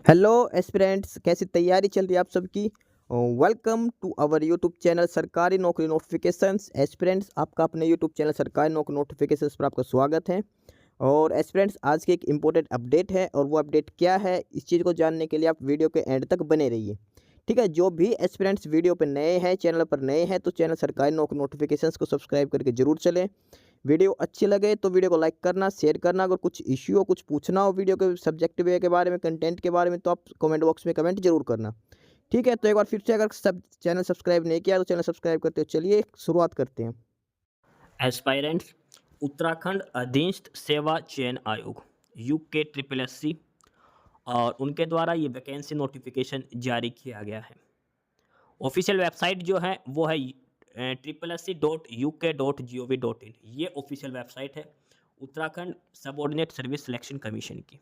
Hello aspirants, कैसी तैयारी चल रही है आप सबकी। Welcome to our YouTube channel सरकारी नौकरी नोटिफिकेशंस। एस्पिरेंट्स, आपका अपने यूट्यूब चैनल सरकारी नौकरी नोटिफिकेशंस पर आपका स्वागत है। और एस्पिरेंट्स, आज की एक इम्पोर्टेंट अपडेट है और वो अपडेट क्या है, इस चीज़ को जानने के लिए आप वीडियो के एंड तक बने रहिए। ठीक है, जो भी एस्पिरेंट्स वीडियो पर नए हैं, चैनल पर नए हैं, तो चैनल सरकारी नौकरी नोटिफिकेशंस को सब्सक्राइब करके जरूर चलें। वीडियो अच्छी लगे तो वीडियो को लाइक करना, शेयर करना। अगर कुछ इश्यू हो, कुछ पूछना हो वीडियो के सब्जेक्ट वे के बारे में, कंटेंट के बारे में, तो आप कमेंट बॉक्स में कमेंट जरूर करना। ठीक है, तो एक बार फिर से, अगर सब चैनल सब्सक्राइब नहीं किया तो चैनल सब्सक्राइब करते हो। चलिए शुरुआत करते हैं। एस्पायरेंट्स उत्तराखंड अधीनस्थ सेवा चयन आयोग यूके ट्रिपल एस सी और उनके द्वारा ये वैकेंसी नोटिफिकेशन जारी किया गया है। ऑफिशियल वेबसाइट जो है वो है www.uk.gov.in। ये ऑफिशियल वेबसाइट है Uttarakhand subordinate service selection commission की।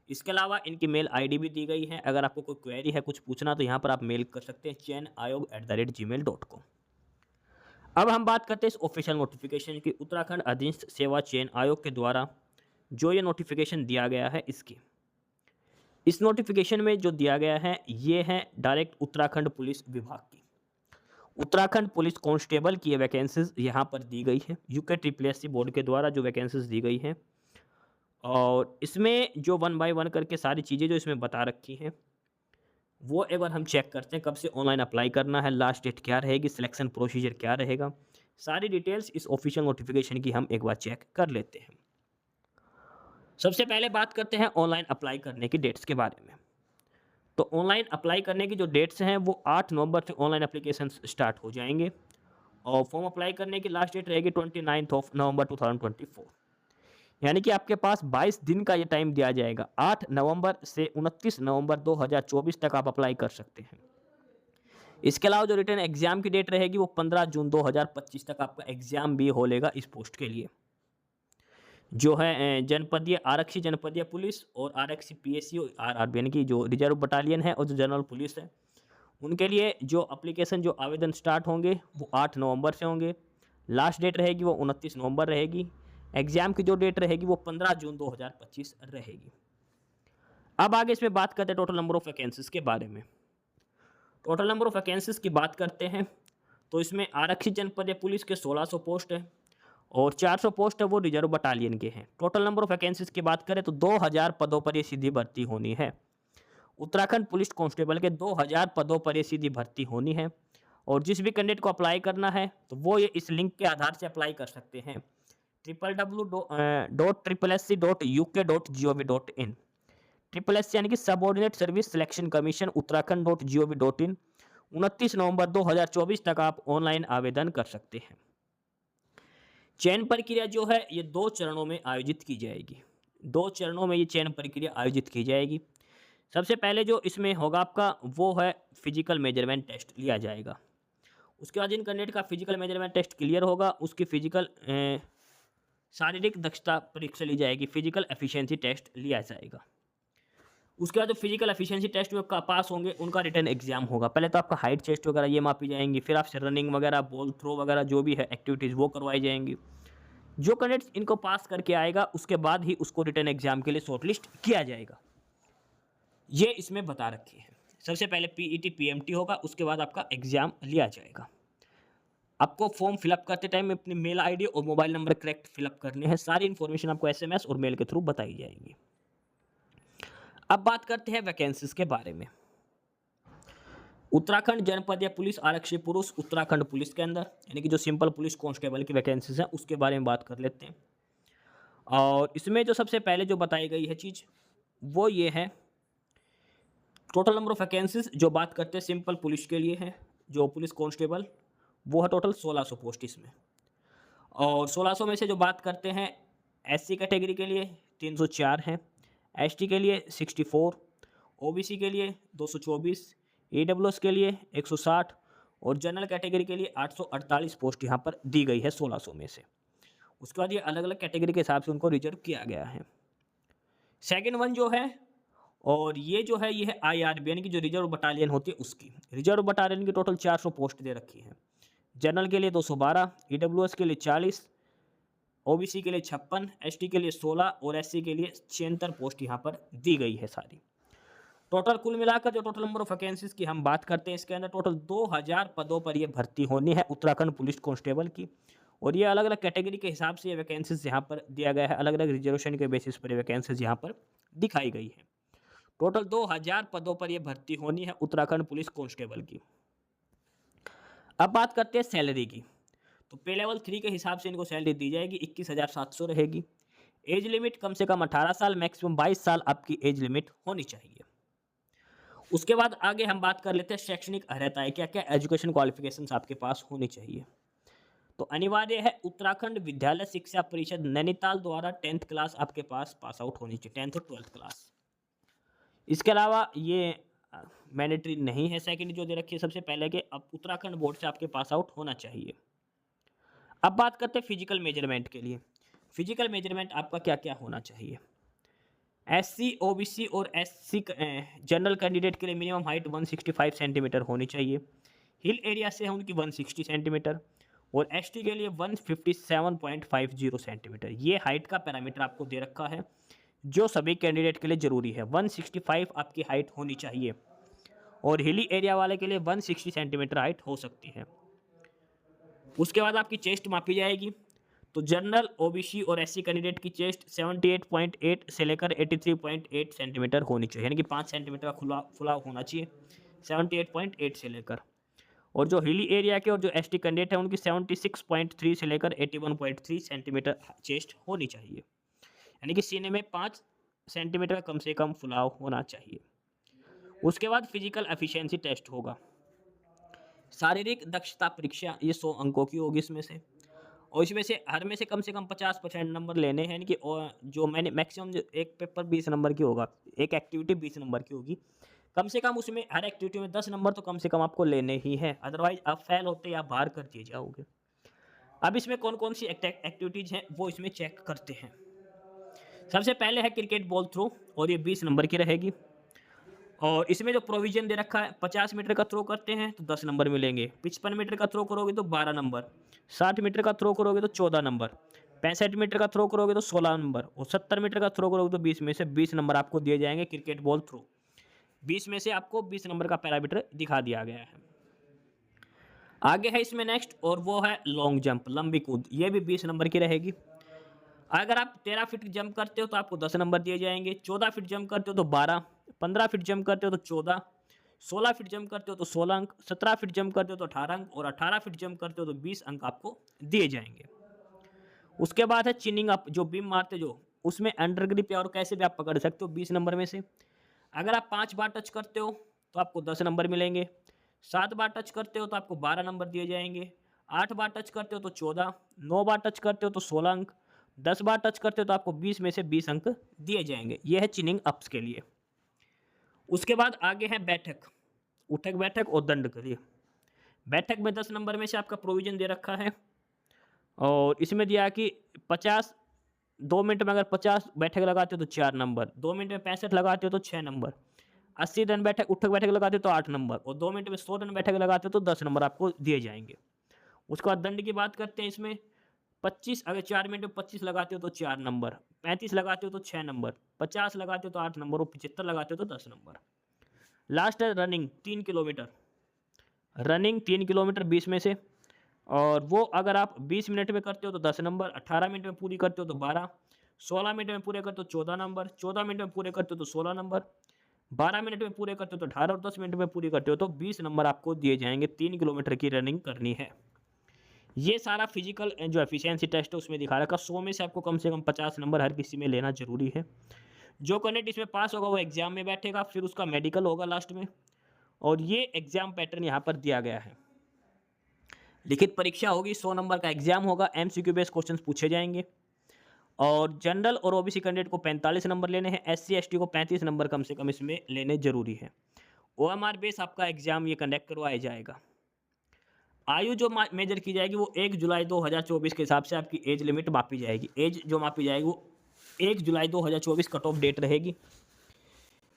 इसके अलावा इनकी मेल आईडी भी दी गई है। अगर आपको कोई क्वेरी है, कुछ पूछना, तो यहाँ पर आप मेल कर सकते हैं chayanaayog@gmail.com। अब हम बात करते हैं इस ऑफिशियल नोटिफिकेशन की। उत्तराखंड अधीनस्थ सेवा चयन आयोग के द्वारा जो ये नोटिफिकेशन दिया गया है, इसकी इस नोटिफिकेशन में जो दिया गया है ये है डायरेक्ट उत्तराखंड पुलिस विभाग की। उत्तराखंड पुलिस कांस्टेबल की ये वैकेंसीज यहाँ पर दी गई है UK triple S C board के द्वारा जो वैकेंसीज दी गई हैं। और इसमें जो वन बाय वन करके सारी चीज़ें जो इसमें बता रखी हैं वो एक बार हम चेक करते हैं। कब से ऑनलाइन अप्लाई करना है, लास्ट डेट क्या रहेगी, सिलेक्शन प्रोसीजर क्या रहेगा, सारी डिटेल्स इस ऑफिशियल नोटिफिकेशन की हम एक बार चेक कर लेते हैं। सबसे पहले बात करते हैं ऑनलाइन अप्लाई करने की डेट्स के बारे में। तो ऑनलाइन अप्लाई करने की जो डेट्स हैं वो 8 नवंबर से ऑनलाइन एप्लीकेशन स्टार्ट हो जाएंगे और फॉर्म अप्लाई करने की लास्ट डेट रहेगी 29 ऑफ नवंबर 2024। यानी कि आपके पास 22 दिन का ये टाइम दिया जाएगा। 8 नवंबर से 29 नवंबर 2024 तक आप अप्लाई कर सकते हैं। इसके अलावा जो रिटर्न एग्जाम की डेट रहेगी वो 15 जून 2025 तक आपका एग्जाम भी हो लेगा इस पोस्ट के लिए। जो है जनपदीय आरक्षी जनपदीय पुलिस और आरक्षी पीएससी और आरआरबी यानी कि जो रिजर्व बटालियन है और जो जनरल पुलिस है, उनके लिए जो एप्लीकेशन जो आवेदन स्टार्ट होंगे वो 8 नवंबर से होंगे। लास्ट डेट रहेगी वो 29 नवंबर रहेगी। एग्जाम की जो डेट रहेगी वो 15 जून 2025 रहेगी। अब आगे इसमें बात करते हैं टोटल नंबर ऑफ वैकेंसीज के बारे में। टोटल नंबर ऑफ वैकेंसीज की बात करते हैं तो इसमें आरक्षित जनपदीय पुलिस के 1600 पोस्ट है और 400 पोस्ट है वो रिजर्व बटालियन के हैं। टोटल नंबर ऑफ वैकेंसीज की बात करें तो 2000 पदों पर ये सीधी भर्ती होनी है। उत्तराखंड पुलिस कांस्टेबल के 2000 पदों पर ये सीधी भर्ती होनी है। और जिस भी कैंडिडेट को अप्लाई करना है तो वो ये इस लिंक के आधार से अप्लाई कर सकते हैं www.SSC.uk.gov.in। ट्रिपल एस यानी कि सबऑर्डिनेट सर्विस सिलेक्शन कमीशन उत्तराखंड.gov.in। 29 नवंबर 2024 तक आप ऑनलाइन आवेदन कर सकते हैं। चयन प्रक्रिया जो है ये 2 चरणों में आयोजित की जाएगी। 2 चरणों में ये चयन प्रक्रिया आयोजित की जाएगी। सबसे पहले जो इसमें होगा आपका वो है फिजिकल मेजरमेंट टेस्ट लिया जाएगा। उसके बाद जिन कैंडिडेट का फिजिकल मेजरमेंट टेस्ट क्लियर होगा उसकी फिजिकल शारीरिक दक्षता परीक्षा ली जाएगी, फिजिकल एफिशिएंसी टेस्ट लिया जाएगा। उसके बाद जो फिजिकल एफिशिएंसी टेस्ट में आपका पास होंगे उनका रिटर्न एग्जाम होगा। पहले तो आपका हाइट चेस्ट वगैरह ये मापी जाएंगी, फिर आपसे रनिंग वगैरह, बॉल थ्रो वगैरह जो भी है एक्टिविटीज़ वो करवाई जाएंगी। जो कैंडिडेट इनको पास करके आएगा उसके बाद ही उसको रिटर्न एग्जाम के लिए शॉर्टलिस्ट किया जाएगा। ये इसमें बता रखी है। सबसे पहले पीईटी पीएमटी होगा, उसके बाद आपका एग्जाम लिया जाएगा। आपको फॉर्म फिलअप करते टाइम अपनी मेल आईडी और मोबाइल नंबर करेक्ट फिलअप करने हैं। सारी इन्फॉर्मेशन आपको एसएमएस और मेल के थ्रू बताई जाएगी। अब बात करते हैं वैकेंसीज के बारे में। उत्तराखंड जनपदीय पुलिस आरक्षी पुरुष उत्तराखंड पुलिस के अंदर यानी कि जो सिंपल पुलिस कांस्टेबल की वैकेंसीज है उसके बारे में बात कर लेते हैं। और इसमें जो सबसे पहले जो बताई गई है चीज़ वो ये है, टोटल नंबर ऑफ वैकेंसीज जो बात करते हैं सिंपल पुलिस के लिए है, जो पुलिस कांस्टेबल, वो है टोटल 1600 पोस्ट इसमें। और 1600 में से जो बात करते हैं एससी कैटेगरी के लिए 304 हैं, एसटी के लिए 64, ओबीसी के लिए 224, ईडब्ल्यूएस के लिए 160 और जनरल कैटेगरी के लिए 848 पोस्ट यहाँ पर दी गई है 1600 में से। उसके बाद ये अलग अलग कैटेगरी के हिसाब से उनको रिजर्व किया गया है। सेकेंड वन जो है, और ये जो है ये है आईआरबी यानी कि जो रिजर्व बटालियन होती है उसकी। रिजर्व बटालियन की टोटल 400 पोस्ट दे रखी है। जनरल के लिए 212, ईडब्ल्यूएस के लिए 40, ओबीसी के लिए 56, एसटी के लिए 16 और एससी के लिए 76 पोस्ट यहाँ पर दी गई है सारी। टोटल कुल मिलाकर जो टोटल नंबर ऑफ वैकेंसीज की हम बात करते हैं, इसके अंदर टोटल 2000 पदों पर ये भर्ती होनी है उत्तराखंड पुलिस कांस्टेबल की। और ये अलग अलग कैटेगरी के हिसाब से ये वैकेंसीज यहाँ पर दिया गया है, अलग अलग रिजर्वेशन के बेसिस पर ये वैकेंसीज यहाँ पर दिखाई गई है। टोटल 2000 पदों पर यह भर्ती होनी है उत्तराखंड पुलिस कांस्टेबल की। अब बात करते हैं सैलरी की। तो पे लेवल 3 के हिसाब से इनको सैलरी दी जाएगी, 21,700 रहेगी। एज लिमिट कम से कम 18 साल, मैक्सिमम 22 साल आपकी एज लिमिट होनी चाहिए। उसके बाद आगे हम बात कर लेते हैं शैक्षणिक अर्हता है, क्या क्या एजुकेशन क्वालिफिकेशंस आपके पास होनी चाहिए। तो अनिवार्य है उत्तराखंड विद्यालय शिक्षा परिषद नैनीताल द्वारा 10th क्लास आपके पास आउट होनी चाहिए, 10th और 12th क्लास। इसके अलावा ये मैंडेटरी नहीं है, सेकंड जो दे रखी है सबसे पहले के अब उत्तराखंड बोर्ड से आपके पास आउट होना चाहिए। अब बात करते हैं फिजिकल मेजरमेंट के लिए। फिजिकल मेजरमेंट आपका क्या क्या होना चाहिए। एससी, ओबीसी और एससी जनरल कैंडिडेट के लिए मिनिमम हाइट 165 सेंटीमीटर होनी चाहिए। हिल एरिया से है उनकी 160 सेंटीमीटर और एसटी के लिए 157.50 सेंटीमीटर। ये हाइट का पैरामीटर आपको दे रखा है जो सभी कैंडिडेट के लिए ज़रूरी है। 165 आपकी हाइट होनी चाहिए और हिली एरिया वाले के लिए 160 सेंटीमीटर हाइट हो सकती है। उसके बाद आपकी चेस्ट मापी जाएगी। तो जनरल, ओबीसी और एससी कैंडिडेट की चेस्ट 78.8 से लेकर 83.8 सेंटीमीटर होनी चाहिए, यानी कि 5 सेंटीमीटर का फुलाव होना चाहिए 78.8 से लेकर। और जो हिली एरिया के और जो एसटी कैंडिडेट है उनकी 76.3 से लेकर 81.3 सेंटीमीटर चेस्ट होनी चाहिए, यानी कि सीने में 5 सेंटीमीटर कम से कम फुलाव होना चाहिए। उसके बाद फिजिकल एफिशिएंसी टेस्ट होगा। शारीरिक दक्षता परीक्षा, ये 100 अंकों की होगी इसमें से, और इसमें से हर में से कम 50% नंबर लेने हैं, यानी कि जो मैंने मैक्सिमम एक पेपर 20 नंबर की होगा, एक एक्टिविटी 20 नंबर की होगी, कम से कम उसमें हर एक्टिविटी में 10 नंबर तो कम से कम आपको लेने ही हैं, अदरवाइज आप फेल होते या बाहर कर दिए जाओगे। अब इसमें कौन कौन सी एक्टिविटीज़ हैं वो इसमें चेक करते हैं। सबसे पहले है क्रिकेट बॉल थ्रो और ये 20 नंबर की रहेगी। और इसमें जो प्रोविजन दे रखा है 50 मीटर का थ्रो करते हैं तो 10 नंबर मिलेंगे, 55 मीटर का थ्रो करोगे तो 12 नंबर, 60 मीटर का थ्रो करोगे तो 14 नंबर, 65 मीटर का थ्रो करोगे तो 16 नंबर और 70 मीटर का थ्रो करोगे तो 20 में से 20 नंबर आपको दिए जाएंगे। क्रिकेट बॉल थ्रो 20 में से आपको 20 नंबर का पैरामीटर दिखा दिया गया है। आगे है इसमें नेक्स्ट, और वो है लॉन्ग जंप, लंबी कूद, ये भी 20 नंबर की रहेगी। अगर आप 13 फीट जंप करते हो तो आपको 10 नंबर दिए जाएंगे, 14 फीट जंप करते हो तो 12, 15 फीट जंप करते हो तो 14, 16 फीट जंप करते हो तो 16 अंक, 17 फीट जंप करते हो तो 18 अंक और 18 फीट जंप करते हो तो 20 अंक आपको दिए जाएंगे। उसके बाद है चिनिंग अप, जो बीम मारते जो उसमें अंडर ग्रिप या और कैसे भी आप पकड़ सकते हो 20 नंबर में से। अगर आप 5 बार टच करते हो तो आपको 10 नंबर मिलेंगे, 7 बार टच करते हो तो आपको 12 नंबर दिए जाएंगे, 8 बार टच करते हो तो 14, 9 बार टच करते हो तो 16 अंक, 10 बार टच करते हो तो आपको 20 में से 20 अंक दिए जाएंगे। यह है चिनिंग अप्स के लिए। उसके बाद आगे है बैठक, उठक बैठक और दंड के लिए। बैठक में 10 नंबर में से आपका प्रोविजन दे रखा है और इसमें दिया कि 2 मिनट में अगर 50 बैठक लगाते हो तो 4 नंबर, 2 मिनट में 65 लगाते हो तो 6 नंबर, 80 दंड बैठक उठक बैठक लगाते हो तो 8 नंबर और 2 मिनट में 100 दंड बैठक लगाते हो तो 10 नंबर आपको दिए जाएंगे। उसके बाद दंड की बात करते हैं। इसमें 25, अगर 4 मिनट में 25 लगाते हो तो 4 नंबर, 35 लगाते हो तो 6 नंबर, 50 लगाते हो तो 8 नंबर और 75 लगाते हो तो 10 नंबर। लास्ट है रनिंग 3 किलोमीटर, रनिंग 3 किलोमीटर 20 में से, और वो अगर आप 20 मिनट में करते हो तो 10 नंबर, 18 मिनट में पूरी करते हो तो 12, 16 मिनट में पूरे करते हो 14 नंबर, 14 मिनट में पूरे करते हो तो 16 नंबर, 12 मिनट में पूरे करते हो तो 18 और 10 मिनट में पूरी करते हो तो 20 नंबर आपको दिए जाएंगे। 3 किलोमीटर की रनिंग करनी है। ये सारा फिजिकल जो एफिशिएंसी टेस्ट है उसमें दिखा रखा। 100 में से आपको कम से कम 50 नंबर हर किसी में लेना जरूरी है। जो कैंडिडेट इसमें पास होगा वो एग्जाम में बैठेगा, फिर उसका मेडिकल होगा लास्ट में, और ये एग्जाम पैटर्न यहाँ पर दिया गया है। लिखित परीक्षा होगी, 100 नंबर का एग्जाम होगा, MCQ बेस्ड क्वेश्चंस पूछे जाएंगे, और जनरल और ओबीसी कैंडिडेट को 45 नंबर लेने हैं, SC ST को 35 नंबर कम से कम इसमें लेने जरूरी है। OMR बेस आपका एग्जाम ये कंडक्ट करवाया जाएगा। आयु जो मेजर की जाएगी वो 1 जुलाई 2024 के हिसाब से आपकी एज लिमिट मापी जाएगी। एज जो मापी जाएगी वो 1 जुलाई 2024 कट ऑफ डेट रहेगी।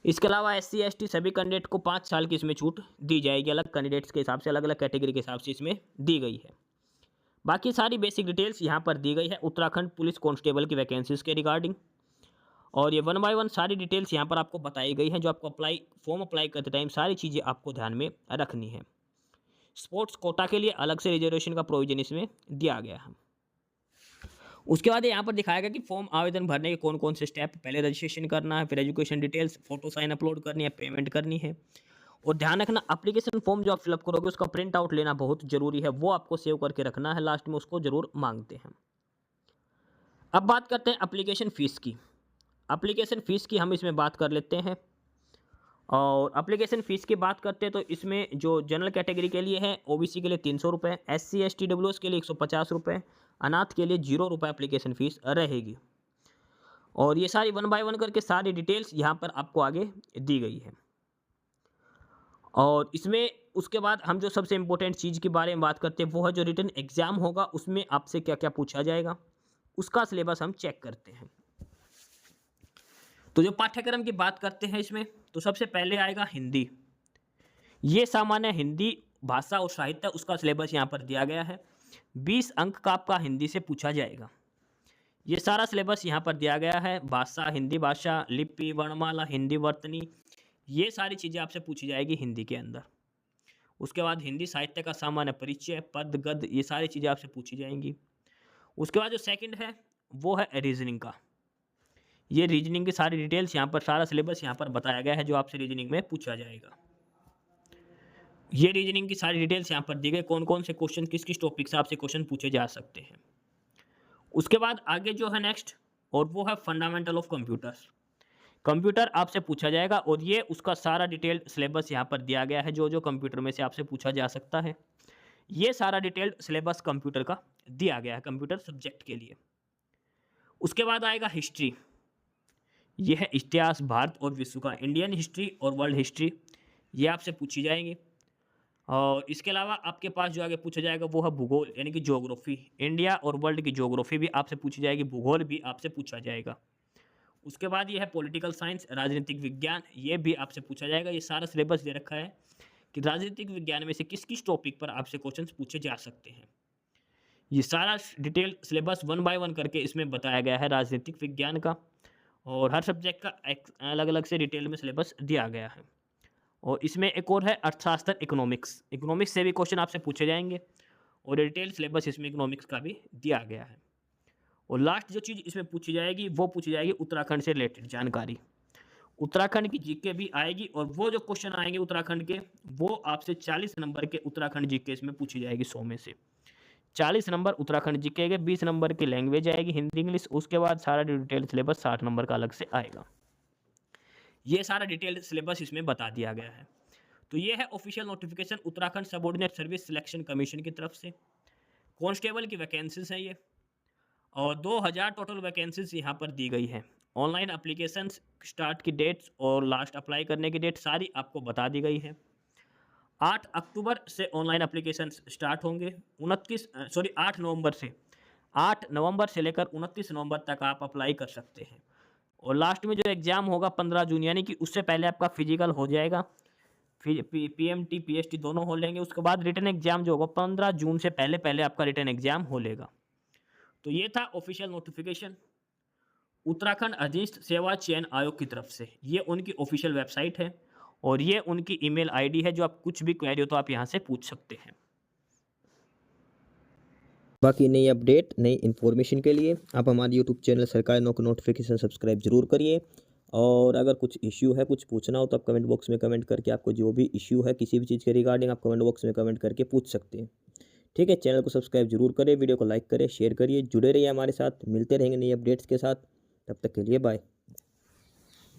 इसके अलावा SC ST सभी कैंडिडेट को 5 साल की इसमें छूट दी जाएगी, अलग कैंडिडेट्स के हिसाब से, अलग अलग कैटेगरी के हिसाब से इसमें दी गई है। बाकी सारी बेसिक डिटेल्स यहाँ पर दी गई है उत्तराखंड पुलिस कांस्टेबल की वैकेंसीज के रिगार्डिंग। और ये 1 बाय 1 सारी डिटेल्स यहाँ पर आपको बताई गई हैं, जो आपको फॉर्म अप्लाई करते टाइम सारी चीज़ें आपको ध्यान में रखनी है। स्पोर्ट्स कोटा के लिए अलग से रिजर्वेशन का प्रोविजन इसमें दिया गया है। उसके बाद यहाँ पर दिखाया गया कि फॉर्म आवेदन भरने के कौन कौन से स्टेप, पहले रजिस्ट्रेशन करना है, फिर education details, photo sign upload करनी है, पेमेंट करनी है। और ध्यान रखना, एप्लीकेशन फॉर्म जो आप फिलअप करोगे उसका प्रिंट आउट लेना बहुत जरूरी है, वो आपको सेव करके रखना है, लास्ट में उसको जरूर मांगते हैं। अब बात करते हैं एप्लीकेशन फ़ीस की। एप्लीकेशन फ़ीस की हम इसमें बात कर लेते हैं। और एप्लीकेशन फ़ीस की बात करते हैं तो इसमें जो जनरल कैटेगरी के लिए है, ओबीसी के लिए 300 रुपये, SC ST WS के लिए 150 रुपये, अनाथ के लिए 0 रुपये एप्लीकेशन फ़ीस रहेगी। और ये सारी 1 बाय 1 करके सारी डिटेल्स यहाँ पर आपको आगे दी गई है। और इसमें उसके बाद हम जो सबसे इम्पोर्टेंट चीज़ के बारे में बात करते हैं वो है जो रिटन एग्ज़ाम होगा, उसमें आपसे क्या क्या पूछा जाएगा, उसका सिलेबस हम चेक करते हैं। तो जो पाठ्यक्रम की बात करते हैं इसमें, तो सबसे पहले आएगा हिंदी। ये सामान्य हिंदी भाषा और साहित्य, उसका सिलेबस यहाँ पर दिया गया है। 20 अंक का आपका हिंदी से पूछा जाएगा। ये सारा सिलेबस यहाँ पर दिया गया है। भाषा, हिंदी भाषा, लिपि, वर्णमाला, हिंदी वर्तनी, ये सारी चीज़ें आपसे पूछी जाएगी हिंदी के अंदर। उसके बाद हिंदी साहित्य का सामान्य परिचय, पद, गद्य, ये सारी चीज़ें आपसे पूछी जाएंगी। उसके बाद जो सेकंड है वो है रीजनिंग का। ये रीजनिंग की सारी डिटेल्स यहाँ पर, सारा सिलेबस यहाँ पर बताया गया है जो आपसे रीजनिंग में पूछा जाएगा। ये रीजनिंग की सारी डिटेल्स यहाँ पर दी गई, कौन कौन से क्वेश्चन किस किस टॉपिक से आपसे क्वेश्चन पूछे जा सकते हैं। उसके बाद आगे जो है नेक्स्ट, और वो है फंडामेंटल ऑफ कंप्यूटर्स। कंप्यूटर आपसे पूछा जाएगा और ये उसका सारा डिटेल्ड सिलेबस यहाँ पर दिया गया है, जो जो कंप्यूटर में से आपसे पूछा जा सकता है। ये सारा डिटेल्ड सिलेबस कंप्यूटर का दिया गया है, कंप्यूटर सब्जेक्ट के लिए। उसके बाद आएगा हिस्ट्री। यह है इतिहास, भारत और विश्व का, इंडियन हिस्ट्री और वर्ल्ड हिस्ट्री, ये आपसे पूछी जाएंगी। और इसके अलावा आपके पास जो आगे पूछा जाएगा वो है भूगोल, यानी कि ज्योग्राफी। इंडिया और वर्ल्ड की ज्योग्राफी भी आपसे पूछी जाएगी, भूगोल भी आपसे पूछा जाएगा। उसके बाद ये है पॉलिटिकल साइंस, राजनीतिक विज्ञान, ये भी आपसे पूछा जाएगा। ये सारा सिलेबस दे रखा है कि राजनीतिक विज्ञान में से किस किस टॉपिक पर आपसे क्वेश्चन पूछे जा सकते हैं। ये सारा डिटेल सिलेबस 1 बाय 1 करके इसमें बताया गया है राजनीतिक विज्ञान का, और हर सब्जेक्ट का अलग अलग से डिटेल में सिलेबस दिया गया है। और इसमें एक और है अर्थशास्त्र, इकोनॉमिक्स। इकोनॉमिक्स से भी क्वेश्चन आपसे पूछे जाएंगे, और डिटेल सिलेबस इसमें इकोनॉमिक्स का भी दिया गया है। और लास्ट जो चीज़ इसमें पूछी जाएगी वो पूछी जाएगी उत्तराखंड से रिलेटेड जानकारी। उत्तराखंड की जीके भी आएगी, और वो जो क्वेश्चन आएंगे उत्तराखंड के, वो आपसे 40 नंबर के उत्तराखंड जीके इसमें पूछी जाएगी। 100 में से 40 नंबर उत्तराखंड जीके के, 20 नंबर की लैंग्वेज आएगी हिंदी इंग्लिश। उसके बाद सारा डिटेल सिलेबस 60 नंबर का अलग से आएगा। ये सारा डिटेल सिलेबस इसमें बता दिया गया है। तो ये है official notification Uttarakhand subordinate service selection commission की तरफ से। कांस्टेबल की वैकेंसीज है ये, और 2000 टोटल वैकेंसीज यहाँ पर दी गई है। ऑनलाइन एप्लीकेशन स्टार्ट की डेट्स और लास्ट अप्लाई करने की डेट सारी आपको बता दी गई है। 8 अक्टूबर से ऑनलाइन एप्लीकेशन स्टार्ट होंगे, 8 नवंबर से, 8 नवंबर से लेकर 29 नवंबर तक आप अप्लाई कर सकते हैं। और लास्ट में जो एग्ज़ाम होगा 15 जून, यानी कि उससे पहले आपका फिजिकल हो जाएगा, फिर PMT PST दोनों हो लेंगे। उसके बाद रिटन एग्ज़ाम जो होगा 15 जून से पहले पहले आपका रिटन एग्ज़ाम हो लेगा। तो ये था ऑफिशियल नोटिफिकेशन उत्तराखंड अधीनस्थ सेवा चयन आयोग की तरफ से। ये उनकी ऑफिशियल वेबसाइट है, और ये उनकी ईमेल आईडी है, जो आप कुछ भी क्वेरी हो तो आप यहाँ से पूछ सकते हैं। बाकी नई अपडेट, नई इन्फॉर्मेशन के लिए आप हमारे यूट्यूब चैनल सरकारी नौकरी नोटिफिकेशन सब्सक्राइब जरूर करिए। और अगर कुछ इश्यू है, कुछ पूछना हो, तो आप कमेंट बॉक्स में कमेंट करके आपको जो भी इश्यू है किसी भी चीज़ के रिगार्डिंग, आप कमेंट बॉक्स में कमेंट करके पूछ सकते हैं। ठीक है, चैनल को सब्सक्राइब जरूर करें, वीडियो को लाइक करें, शेयर करिए, जुड़े रहिए हमारे साथ। मिलते रहेंगे नई अपडेट्स के साथ, तब तक के लिए बाय।